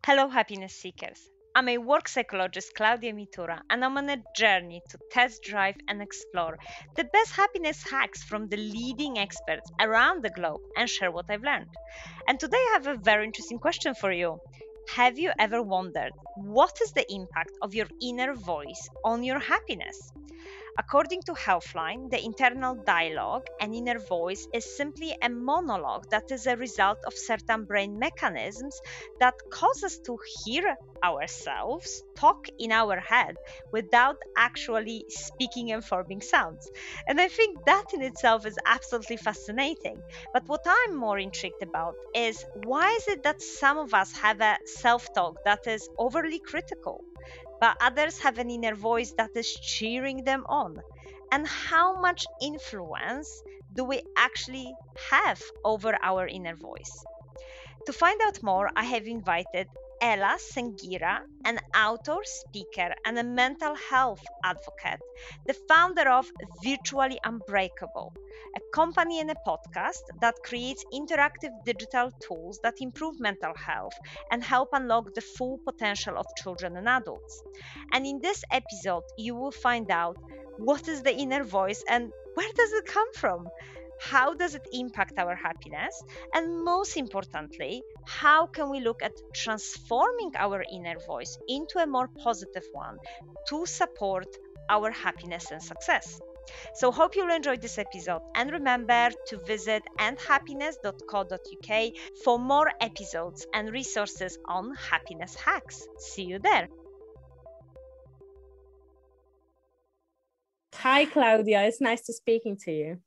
Hello, happiness seekers. I'm a work psychologist, Claudia Mitura, and I'm on a journey to test drive and explore the best happiness hacks from the leading experts around the globe and share what I've learned. And today I have a very interesting question for you. Have you ever wondered what is the impact of your inner voice on your happiness? According to Healthline, the internal dialogue and inner voice is simply a monologue that is a result of certain brain mechanisms that cause us to hear ourselves talk in our head without actually speaking and forming sounds. And I think that in itself is absolutely fascinating. But what I'm more intrigued about is why is it that some of us have a self talk that is overly critical? But others have an inner voice that is cheering them on. And how much influence do we actually have over our inner voice? To find out more, I have invited Ela Senghera, an author, speaker, and a mental health advocate, the founder of Virtually Unbreakable, a company and a podcast that creates interactive digital tools that improve mental health and help unlock the full potential of children and adults. And in this episode, you will find out what is the inner voice and where does it come from? How does it impact our happiness? And most importantly, how can we look at transforming our inner voice into a more positive one to support our happiness and success? So hope you'll enjoy this episode and remember to visit endhappiness.co.uk for more episodes and resources on happiness hacks. See you there. Hi, Claudia. It's nice to speaking to you.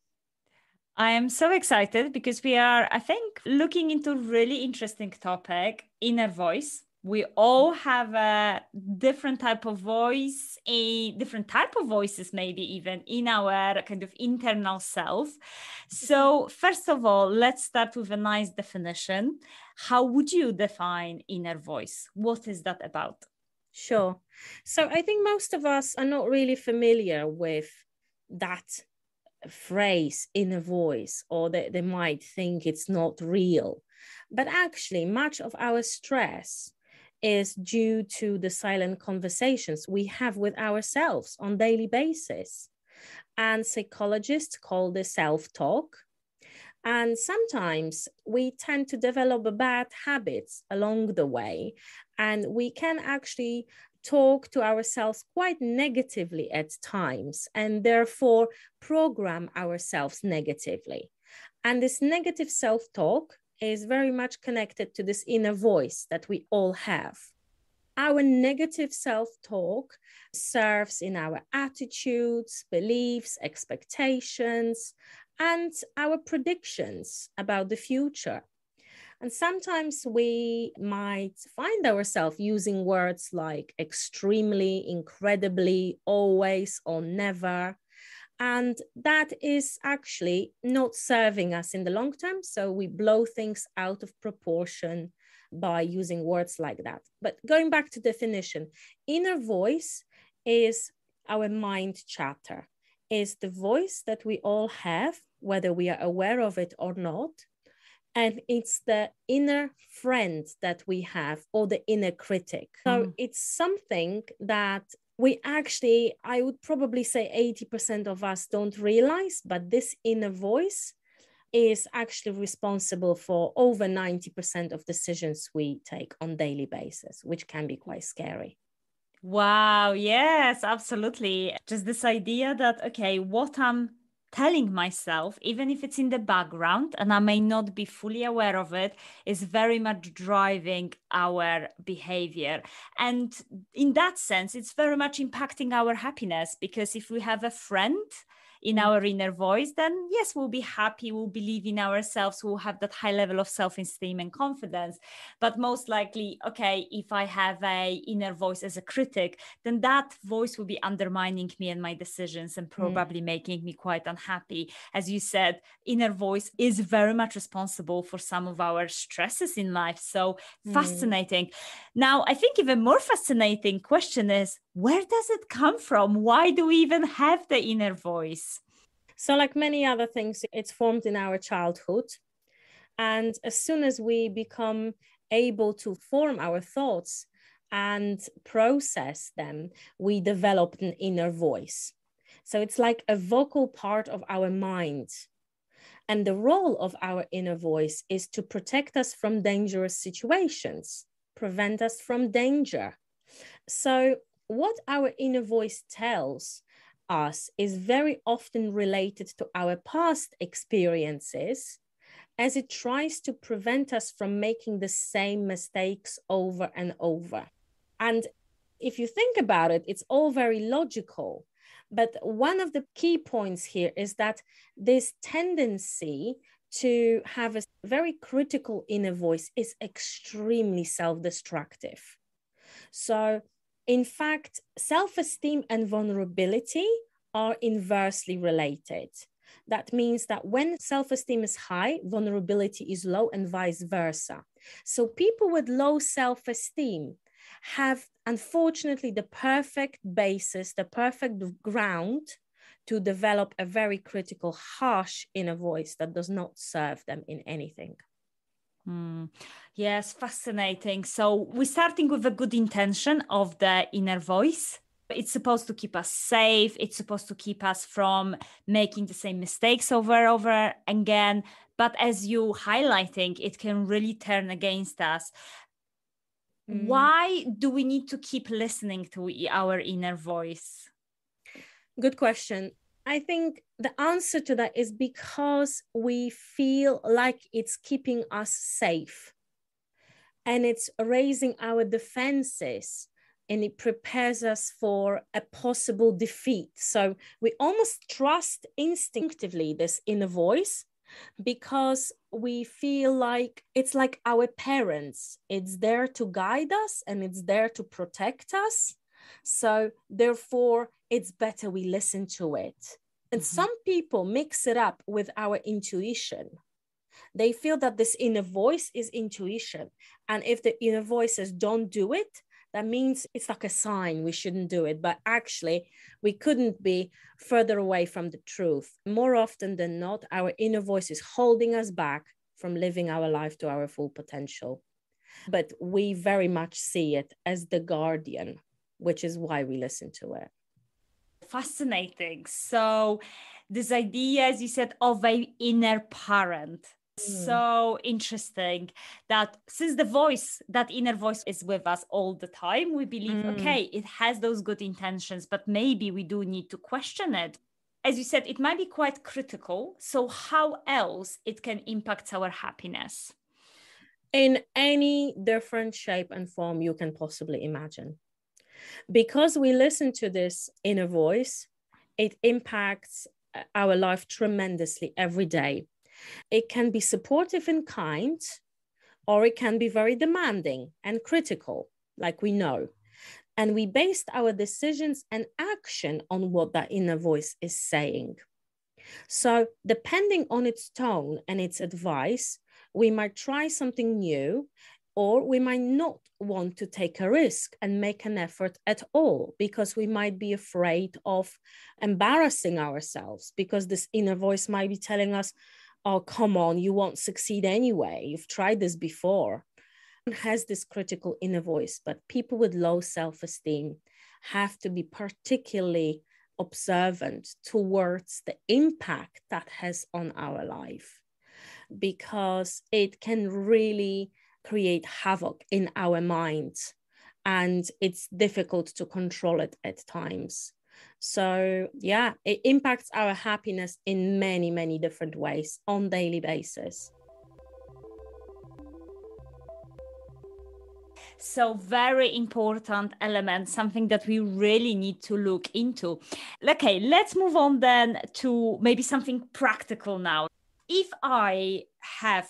I am so excited because we are, I think, looking into a really interesting topic, inner voice. We all have a different type of voice, a different type of voices, maybe even in our kind of internal self. So first of all, let's start with a nice definition. How would you define inner voice? What is that about? Sure. So I think most of us are not really familiar with that phrase inner voice, or they might think it's not real. But actually, much of our stress is due to the silent conversations we have with ourselves on daily basis. And psychologists call this self-talk. And sometimes we tend to develop bad habits along the way, and we can actually talk to ourselves quite negatively at times and therefore program ourselves negatively. And this negative self-talk is very much connected to this inner voice that we all have. Our negative self-talk serves in our attitudes, beliefs, expectations, and our predictions about the future. And sometimes we might find ourselves using words like extremely, incredibly, always, or never. And that is actually not serving us in the long term. So we blow things out of proportion by using words like that. But going back to definition, inner voice is our mind chatter, is the voice that we all have, whether we are aware of it or not. And it's the inner friend that we have, or the inner critic. So it's something that we actually, I would probably say 80% of us don't realize, but this inner voice is actually responsible for over 90% of decisions we take on daily basis, which can be quite scary. Wow, yes, absolutely. Just this idea that, okay, what I'm telling myself, even if it's in the background and I may not be fully aware of it, is very much driving our behavior. And in that sense, it's very much impacting our happiness, because if we have a friend in our inner voice, then yes, we'll be happy, we'll believe in ourselves, we'll have that high level of self-esteem and confidence. But most likely, okay, if I have a inner voice as a critic, then that voice will be undermining me and my decisions and probably making me quite unhappy. As you said, inner voice is very much responsible for some of our stresses in life. So fascinating. Now, I think even more fascinating question is, where does it come from? Why do we even have the inner voice? So like many other things, it's formed in our childhood. And as soon as we become able to form our thoughts and process them, we develop an inner voice. So it's like a vocal part of our mind. And the role of our inner voice is to protect us from dangerous situations, prevent us from danger. So what our inner voice tells us is very often related to our past experiences, as it tries to prevent us from making the same mistakes over and over. And if you think about it, it's all very logical. But one of the key points here is that this tendency to have a very critical inner voice is extremely self-destructive. So, in fact, self-esteem and vulnerability are inversely related. That means that when self-esteem is high, vulnerability is low, and vice versa. So people with low self-esteem have, unfortunately, the perfect basis, the perfect ground to develop a very critical, harsh inner voice that does not serve them in anything. Yes, fascinating. So we're starting with a good intention of the inner voice. It's supposed to keep us safe. It's supposed to keep us from making the same mistakes over and over again. But as you highlighting, it can really turn against us. Why do we need to keep listening to our inner voice? Good question. I think the answer to that is because we feel like it's keeping us safe, and it's raising our defenses, and it prepares us for a possible defeat. So we almost trust instinctively this inner voice because we feel like it's like our parents. It's there to guide us and it's there to protect us. So therefore, it's better we listen to it. And some people mix it up with our intuition. They feel that this inner voice is intuition. And if the inner voice says, don't do it, that means it's like a sign we shouldn't do it. But actually, we couldn't be further away from the truth. More often than not, our inner voice is holding us back from living our life to our full potential. But we very much see it as the guardian, which is why we listen to it. Fascinating. So this idea, as you said, of an inner parent. So interesting that since that inner voice is with us all the time, we believe, okay, it has those good intentions, but maybe we do need to question it. As you said, it might be quite critical. So how else it can impact our happiness? In any different shape and form you can possibly imagine. Because we listen to this inner voice, it impacts our life tremendously every day. It can be supportive and kind, or it can be very demanding and critical, like we know. And we based our decisions and action on what that inner voice is saying. So depending on its tone and its advice, we might try something new, or we might not want to take a risk and make an effort at all because we might be afraid of embarrassing ourselves, because this inner voice might be telling us, oh, come on, you won't succeed anyway. You've tried this before. It has this critical inner voice, but people with low self-esteem have to be particularly observant towards the impact that has on our life, because it can really create havoc in our minds, and it's difficult to control it at times. So yeah, it impacts our happiness in many, many different ways on a daily basis. So very important element, something that we really need to look into. Okay, let's move on then to maybe something practical now. If I have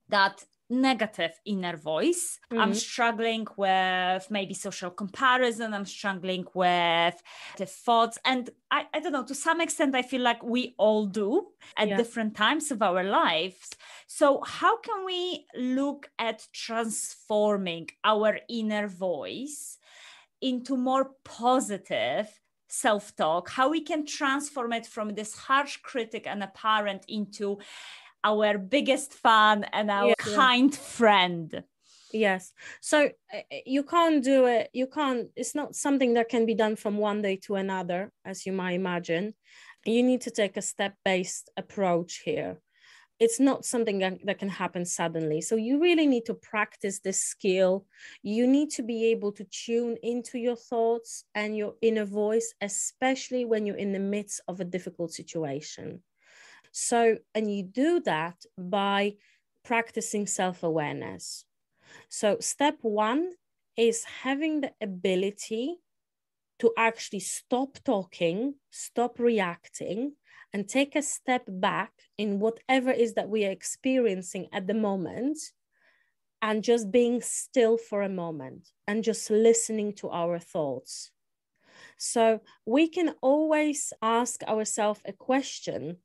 that negative inner voice, I'm struggling with maybe social comparison, I'm struggling with the thoughts, and I don't know, to some extent I feel like we all do at different times of our lives. So how can we look at transforming our inner voice into more positive self-talk, how we can transform it from this harsh critic and a parent into our biggest fan and our kind friend? Yes. So you can't do it. It's not something that can be done from one day to another, as you might imagine. You need to take a step-based approach here. It's not something that can happen suddenly. So you really need to practice this skill. You need to be able to tune into your thoughts and your inner voice, especially when you're in the midst of a difficult situation. So, and you do that by practicing self-awareness. So step one is having the ability to actually stop talking, stop reacting, and take a step back in whatever is that we are experiencing at the moment, and just being still for a moment and just listening to our thoughts. So we can always ask ourselves a question: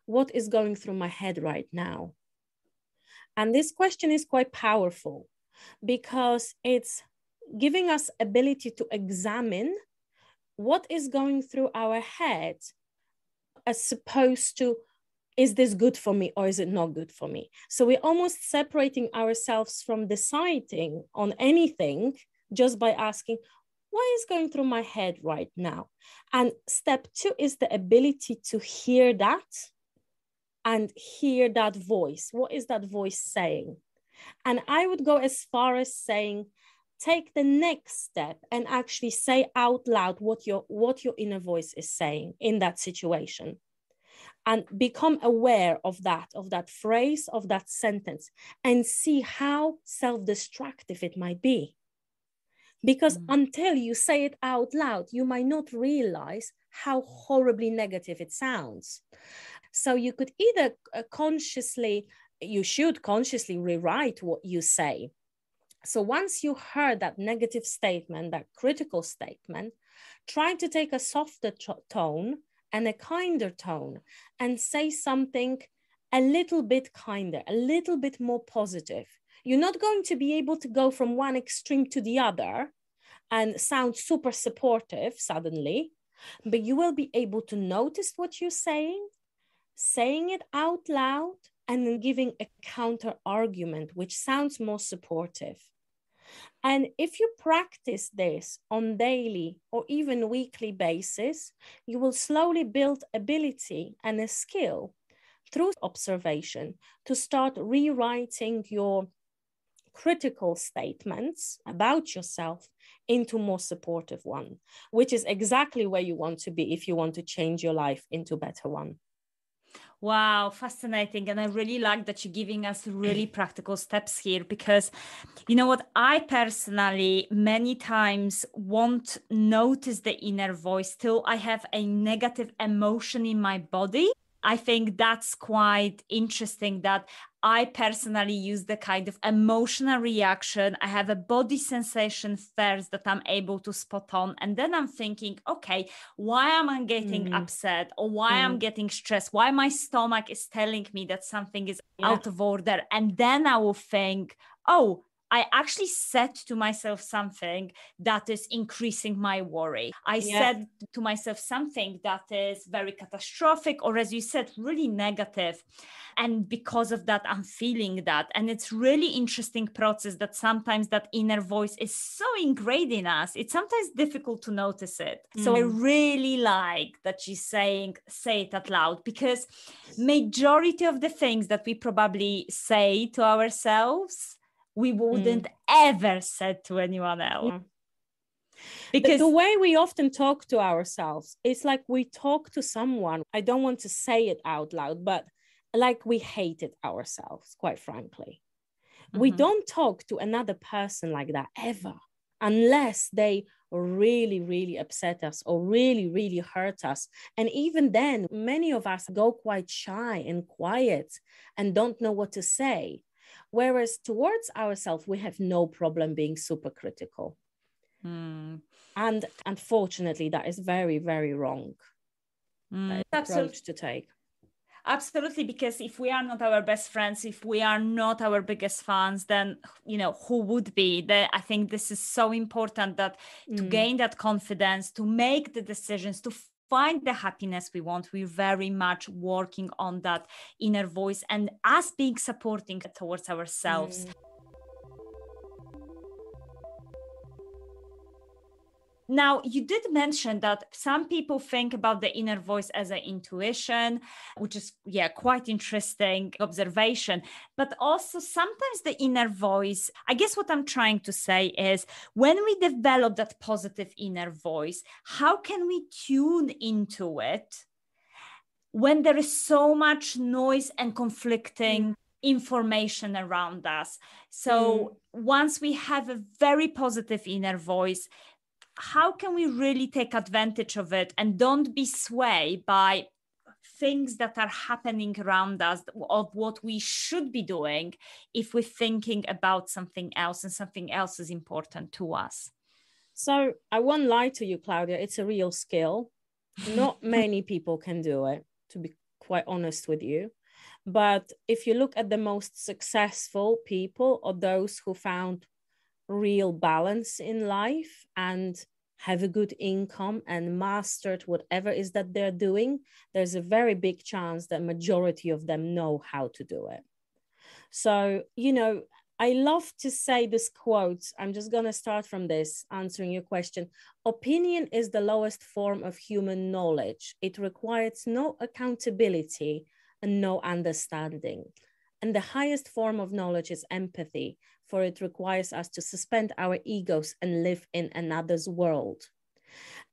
what is going through my head right now? And this question is quite powerful because it's giving us ability to examine what is going through our head, as opposed to, is this good for me or is it not good for me? So we're almost separating ourselves from deciding on anything just by asking, what is going through my head right now? And step two is the ability to hear that and hear that voice. What is that voice saying? And I would go as far as saying, take the next step and actually say out loud what your inner voice is saying in that situation, and become aware of that phrase, of that sentence, and see how self-destructive it might be. Because until you say it out loud, you might not realize how horribly negative it sounds. So you could either you should consciously rewrite what you say. So once you heard that negative statement, that critical statement, try to take a softer tone and a kinder tone and say something a little bit kinder, a little bit more positive. You're not going to be able to go from one extreme to the other and sound super supportive suddenly, but you will be able to notice what you're saying it out loud, and then giving a counter argument, which sounds more supportive. And if you practice this on daily or even weekly basis, you will slowly build ability and a skill through observation to start rewriting your critical statements about yourself into more supportive one, which is exactly where you want to be if you want to change your life into a better one. Wow, fascinating. And I really like that you're giving us really practical steps here, because you know what? I personally many times won't notice the inner voice till I have a negative emotion in my body. I think that's quite interesting that I personally use the kind of emotional reaction. I have a body sensation first that I'm able to spot on. And then I'm thinking, okay, why am I getting upset, or why I'm getting stressed? Why my stomach is telling me that something is out of order? And then I will think, oh, I actually said to myself something that is increasing my worry. I said to myself something that is very catastrophic, or as you said, really negative. And because of that, I'm feeling that. And it's really interesting process that sometimes that inner voice is so ingrained in us. It's sometimes difficult to notice it. So I really like that you're saying, say it out loud, because majority of the things that we probably say to ourselves, we wouldn't ever say to anyone else. Because the way we often talk to ourselves, it's like we talk to someone. I don't want to say it out loud, but like we hated ourselves, quite frankly. We don't talk to another person like that ever, unless they really, really upset us or really, really hurt us. And even then, many of us go quite shy and quiet and don't know what to say. Whereas towards ourselves, we have no problem being super critical. And unfortunately, that is very, very wrong approach to take. Absolutely, because if we are not our best friends, if we are not our biggest fans, then, you know, who would be? I think this is so important, that to gain that confidence, to make the decisions, to find the happiness we want, we're very much working on that inner voice and us being supporting towards ourselves. Now, you did mention that some people think about the inner voice as an intuition, which is, quite interesting observation. But also sometimes the inner voice, I guess what I'm trying to say is when we develop that positive inner voice, how can we tune into it when there is so much noise and conflicting information around us? So once we have a very positive inner voice, how can we really take advantage of it and don't be swayed by things that are happening around us of what we should be doing if we're thinking about something else and something else is important to us? So I won't lie to you, Claudia, it's a real skill. Not many people can do it, to be quite honest with you. But if you look at the most successful people or those who found real balance in life and have a good income and mastered whatever is that they're doing, there's a very big chance that majority of them know how to do it. So, I love to say this quote. I'm just going to start from this, answering your question. Opinion is the lowest form of human knowledge. It requires no accountability and no understanding. And the highest form of knowledge is empathy, for it requires us to suspend our egos and live in another's world.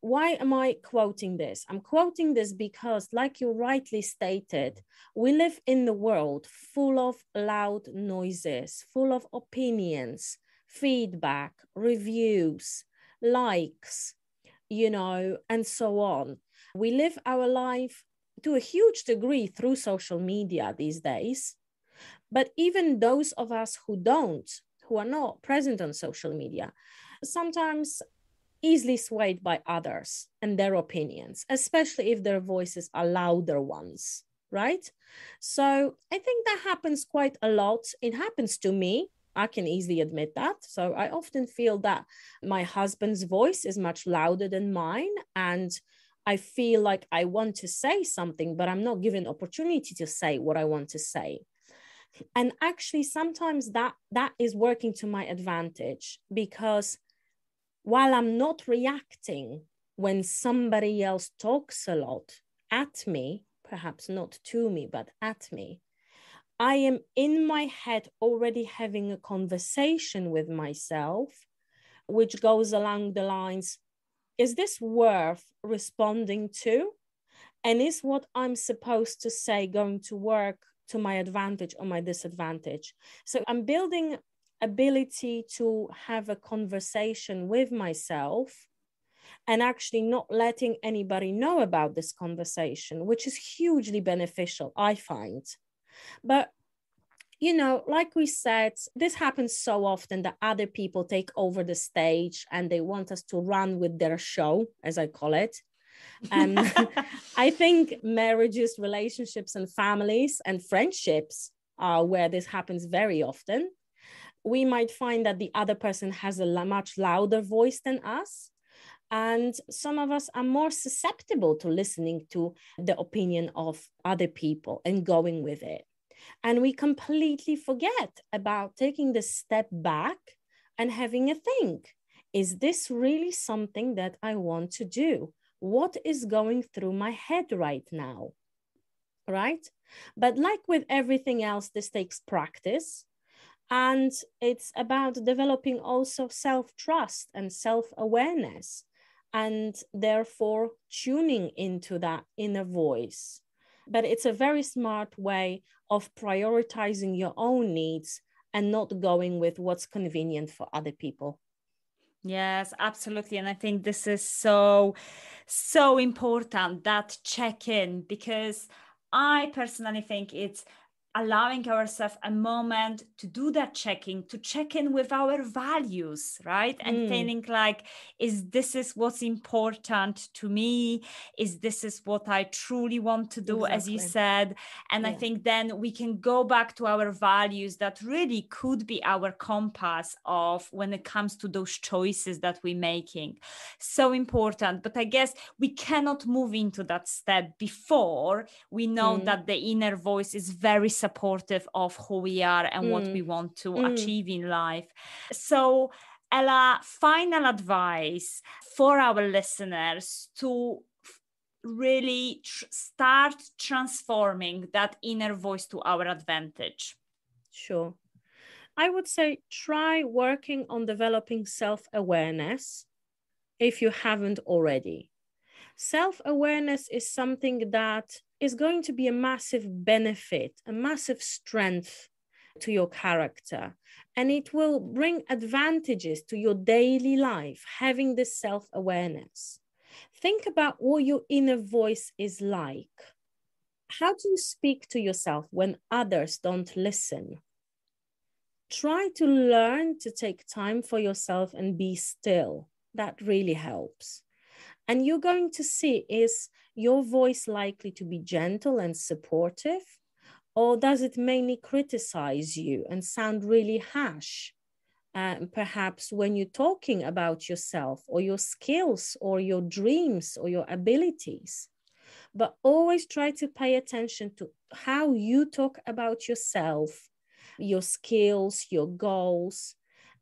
Why am I quoting this? I'm quoting this because, like you rightly stated, we live in the world full of loud noises, full of opinions, feedback, reviews, likes, and so on. We live our life to a huge degree through social media these days. But even those of us who are not present on social media, sometimes easily swayed by others and their opinions, especially if their voices are louder ones, right? So I think that happens quite a lot. It happens to me. I can easily admit that. So I often feel that my husband's voice is much louder than mine, and I feel like I want to say something, but I'm not given opportunity to say what I want to say. And actually, sometimes that is working to my advantage, because while I'm not reacting when somebody else talks a lot at me, perhaps not to me, but at me, I am in my head already having a conversation with myself, which goes along the lines, is this worth responding to? And is what I'm supposed to say going to work to my advantage or my disadvantage? So I'm building ability to have a conversation with myself and actually not letting anybody know about this conversation, which is hugely beneficial, I find. But like we said, this happens so often that other people take over the stage and they want us to run with their show, as I call it. I think marriages, relationships, and families and friendships are where this happens very often. We might find that the other person has a much louder voice than us. And some of us are more susceptible to listening to the opinion of other people and going with it. And we completely forget about taking the step back and having a think. Is this really something that I want to do? What is going through my head right now? Right? But like with everything else, this takes practice. And it's about developing also self-trust and self-awareness, and therefore tuning into that inner voice. But it's a very smart way of prioritizing your own needs and not going with what's convenient for other people. Yes, absolutely. And I think this is so important, that check-in, because I personally think it's allowing ourselves a moment to do that checking, to check in with our values, right? And feeling like, is this what's important to me? Is this what I truly want to do, as you said? And I think then we can go back to our values that really could be our compass of when it comes to those choices that we're making. So important. But I guess we cannot move into that step before we know that the inner voice is very supportive of who we are and what we want to achieve in life. So Ella, final advice for our listeners to really start transforming that inner voice to our advantage. Sure. I would say try working on developing self-awareness if you haven't already. Self-awareness is something that is going to be a massive benefit, a massive strength to your character. And it will bring advantages to your daily life, having this self-awareness. Think about what your inner voice is like. How do you speak to yourself when others don't listen? Try to learn to take time for yourself and be still. That really helps. And you're going to see, is your voice likely to be gentle and supportive? Or does it mainly criticize you and sound really harsh? Perhaps when you're talking about yourself or your skills or your dreams or your abilities. But always try to pay attention to how you talk about yourself, your skills, your goals,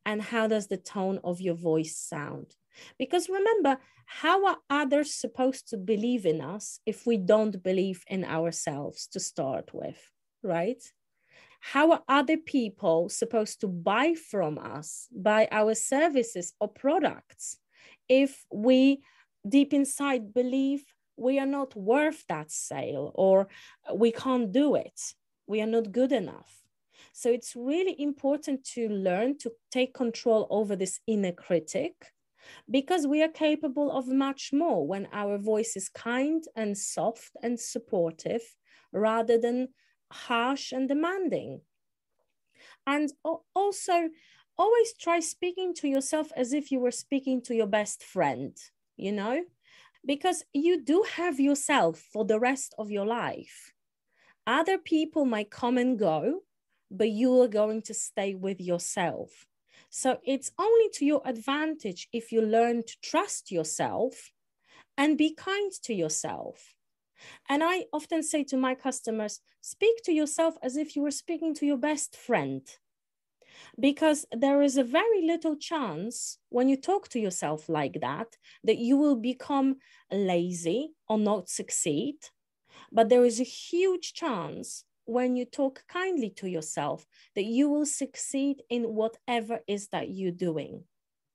and how does the tone of your voice sound. Because remember, how are others supposed to believe in us if we don't believe in ourselves to start with, right? How are other people supposed to buy from us, buy our services or products, if we deep inside believe we are not worth that sale, or we can't do it, we are not good enough? So it's really important to learn to take control over this inner critic, because we are capable of much more when our voice is kind and soft and supportive rather than harsh and demanding. And also, always try speaking to yourself as if you were speaking to your best friend, you know, because you do have yourself for the rest of your life. Other people might come and go, but you are going to stay with yourself. So it's only to your advantage if you learn to trust yourself and be kind to yourself. And I often say to my customers, speak to yourself as if you were speaking to your best friend, because there is a very little chance when you talk to yourself like that you will become lazy or not succeed. But there is a huge chance when you talk kindly to yourself that you will succeed in whatever is that you're doing.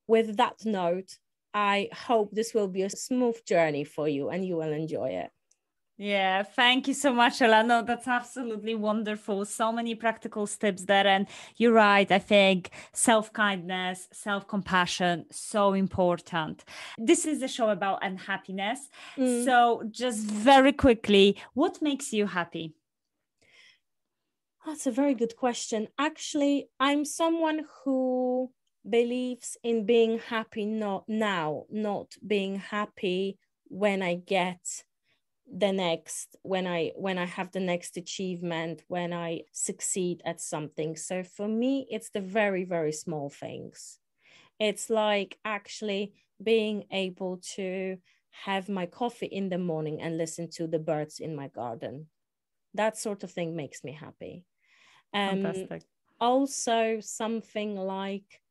With that note, I hope this will be a smooth journey for you and you will enjoy it. Yeah, thank you so much, Ela. No, that's absolutely wonderful. So many practical tips there. And you're right. I think self-kindness, self-compassion, so important. This is a show about unhappiness. So just very quickly, what makes you happy? That's a very good question. Actually, I'm someone who believes in being happy not now, not being happy when I get the next, when I have the next achievement, when I succeed at something. So for me, it's the very, very small things. It's like actually being able to have my coffee in the morning and listen to the birds in my garden. That sort of thing makes me happy. Fantastic. Also something like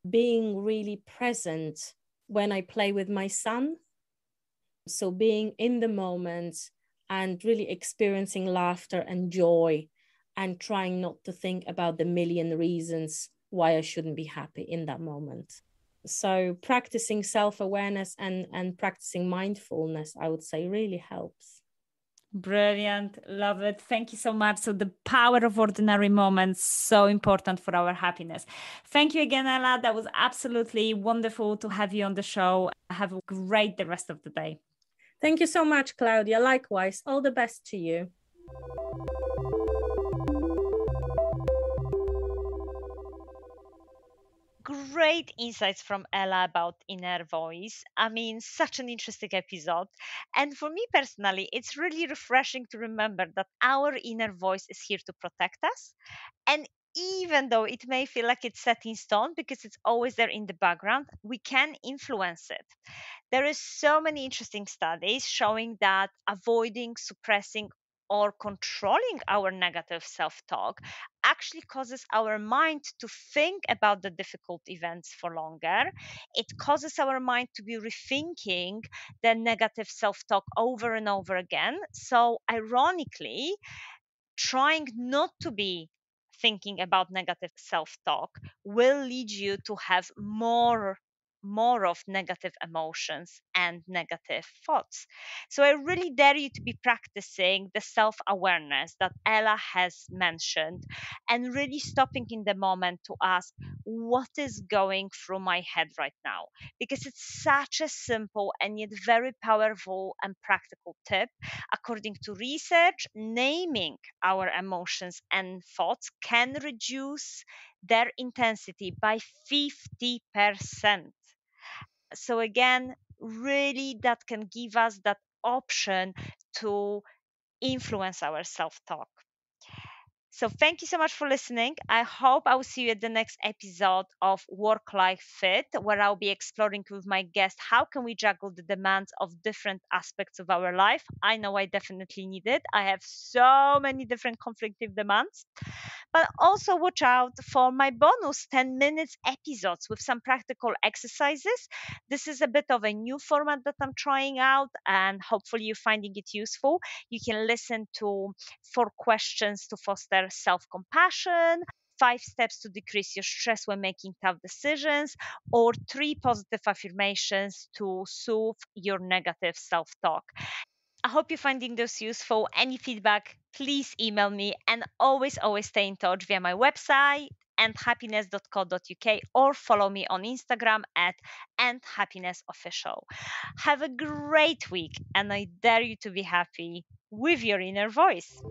being really present when I play with my son. So being in the moment and really experiencing laughter and joy and trying not to think about the million reasons why I shouldn't be happy in that moment. So practicing self-awareness and practicing mindfulness, I would say, really helps. Brilliant. Love it. Thank you so much. So the power of ordinary moments, so important for our happiness. Thank you again, Ella. That was absolutely wonderful to have you on the show. Have a great the rest of the day. Thank you so much, Claudia. Likewise, all the best to you. Great insights from Ella about inner voice. I mean, such an interesting episode. And for me personally, it's really refreshing to remember that our inner voice is here to protect us. And even though it may feel like it's set in stone because it's always there in the background, we can influence it. There is so many interesting studies showing that avoiding, suppressing, or controlling our negative self talk actually causes our mind to think about the difficult events for longer. It causes our mind to be rethinking the negative self talk over and over again. So, ironically, trying not to be thinking about negative self-talk will lead you to have more of negative emotions and negative thoughts. So I really dare you to be practicing the self-awareness that Ella has mentioned, and really stopping in the moment to ask what is going through my head right now, because it's such a simple and yet very powerful and practical tip. According to research, naming our emotions and thoughts can reduce their intensity by 50%. So, again, really, that can give us that option to influence our self talk. So, thank you so much for listening. I hope I will see you at the next episode of Work Life Fit, where I'll be exploring with my guest how can we juggle the demands of different aspects of our life. I know I definitely need it. I have so many different conflicting demands. But also watch out for my bonus 10 minutes episodes with some practical exercises. This is a bit of a new format that I'm trying out, and hopefully you're finding it useful. You can listen to 4 questions to foster self compassion, 5 steps to decrease your stress when making tough decisions, or 3 positive affirmations to soothe your negative self talk. I hope you're finding those useful. Any feedback, please email me, and always stay in touch via my website andhappiness.co.uk, or follow me on Instagram at andhappinessofficial. Have a great week, and I dare you to be happy with your inner voice.